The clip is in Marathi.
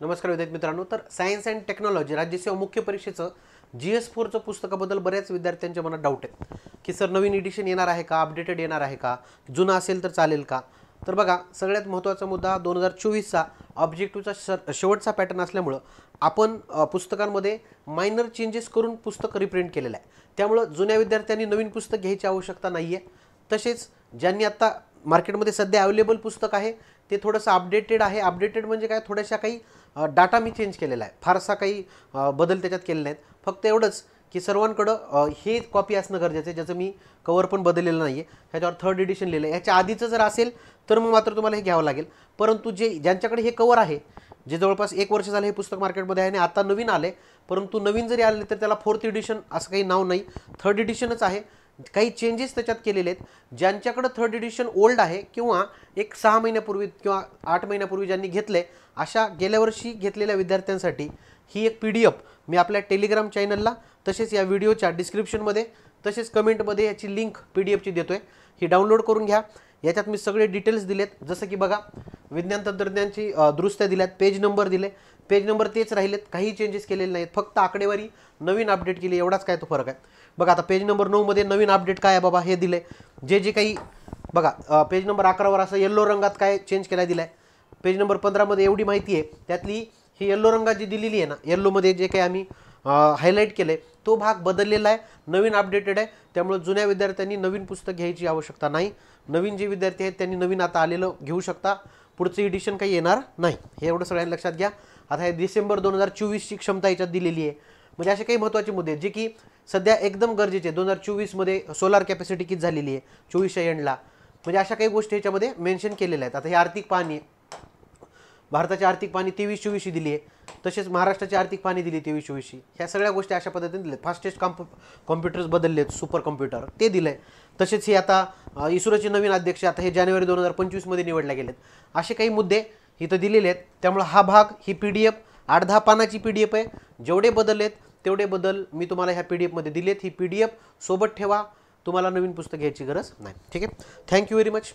नमस्कार विद्यार्थी मित्रांनो, तर सायन्स अँड टेक्नॉलॉजी राज्यसेवा मुख्य परीक्षेचं GS4चं पुस्तकाबद्दल बऱ्याच विद्यार्थ्यांच्या मनात डाऊट आहे की सर नवीन एडिशन येणार आहे का, अपडेटेड येणार आहे का, जुना असेल तर चालेल का. तर बघा, सगळ्यात महत्त्वाचा मुद्दा 2024चा ऑब्जेक्टिव्हचा शेवटचा पॅटर्न असल्यामुळं आपण पुस्तकांमध्ये मायनर चेंजेस करून पुस्तक रिप्रिंट केलेलं आहे. त्यामुळं जुन्या विद्यार्थ्यांनी नवीन पुस्तक घ्यायची आवश्यकता नाही आहे. तसेच ज्यांनी आता मार्केटमध्ये सध्या अवेलेबल पुस्तक आहे ते थोडंसं अपडेटेड आहे. अपडेटेड म्हणजे काय, थोड्याशा काही डाटा मी चेंज केलेला आहे, फारसा काही बदल त्याच्यात केले नाहीत. फक्त एवढंच की सर्वांकडं हे कॉपी असणं गरजेचं आहे ज्याचं मी कवर पण बदललेलं नाही आहे. ह्याच्यावर 3rd एडिशन लिहिलं आहे. ह्याच्या आधीचं जर असेल तर मग मात्र तुम्हाला हे घ्यावं लागेल. परंतु ज्यांच्याकडे हे कवर आहे, जे जवळपास 1 वर्ष झालं हे पुस्तक मार्केटमध्ये आहे आणि आता नवीन आले, परंतु नवीन जरी आले तर त्याला 4th एडिशन असं काही नाव नाही, 3rd एडिशनच आहे. काही चेंजेस त्याच्यात केलेले आहेत. ज्यांच्याकडे 3rd एडिशन ओल्ड आहे किंवा एक 6 महिन्यापूर्वी किंवा 8 महिन्यापूर्वी ज्यांनी घेतले, अशा गेल्या वर्षी घेतलेल्या विद्यार्थ्यांसाठी ही एक PDF मी आपल्या टेलिग्राम चॅनलला तसेच या व्हिडिओच्या डिस्क्रिप्शनमध्ये तसेच कमेंटमध्ये याची लिंक PDFची देतोय. ही डाउनलोड करून घ्या. याच्यात मी सगळे डिटेल्स दिलेत. जसं की बघा, विज्ञान तंत्रज्ञानची दुरुस्त्या दिल्यात, पेज नंबर दिले, पेज नंबर तेच राहिलेत, काही चेंजेस केलेले नाहीत, फक्त आकडेवारी नवीन अपडेट केली, एवढाच काय तो फरक आहे. बघा, आता पेज नंबर 9 मध्ये नवीन अपडेट काय आहे बाबा हे दिले. जे काही बघा, पेज नंबर 11 वर असं येल्लो रंगात काय चेंज केला दिलाय. पेज नंबर 15 मध्ये एवढी माहिती आहे, त्यातली ही येल्लो रंगात जी दिलेली आहे ना, येल्लोमध्ये जे काही आम्ही हायलाईट केले तो भाग बदललेला आहे, नवीन अपडेटेड आहे. त्यामुळे जुन्या विद्यार्थ्यांनी नवीन पुस्तक घ्यायची आवश्यकता नाही. नवीन जे विद्यार्थी आहेत त्यांनी नवीन आता आलेलं घेऊ शकता. पुढचं एडिशन काही येणार नाही, हे एवढं सगळ्यांनी लक्षात घ्या. आता हे डिसेंबर 2024ची क्षमता याच्यात दिलेली आहे. म्हणजे असे काही महत्त्वाचे मुद्दे जे की सध्या एकदम गरजेचे. 2024मध्ये सोलार कॅपॅसिटी किती झालेली आहे 24च्या एंडला, म्हणजे अशा काही गोष्टी याच्यामध्ये मेन्शन केलेल्या आहेत. आता हे आर्थिक पाहणी, भारताची आर्थिक पाहणी 23-24 दिली आहे, तसेच महाराष्ट्राची आर्थिक पाहणी दिली 23-24. ह्या सगळ्या गोष्टी अशा पद्धतीने दिल्या. फास्टेस्ट कॉम्प्युटर्स बदललेत, सुपर कॉम्प्युटर ते दिलं आहे. तसेच हे आता इस्रोचे नवीन अध्यक्ष आता हे जानेवारी 2025मध्ये निवडले गेलेत. असे काही मुद्दे इथं दिलेले आहेत. त्यामुळे हा भाग, ही PDF 8-10 पानाची PDF आहे. जेवढे बदललेत तेवढे बदल मी तुम्हाला ह्या PDF मध्ये दिलेत. ही PDF सोबत ठेवा, तुम्हाला नवीन पुस्तक घ्यायची गरज नाही. ठीक आहे. Thank you very much.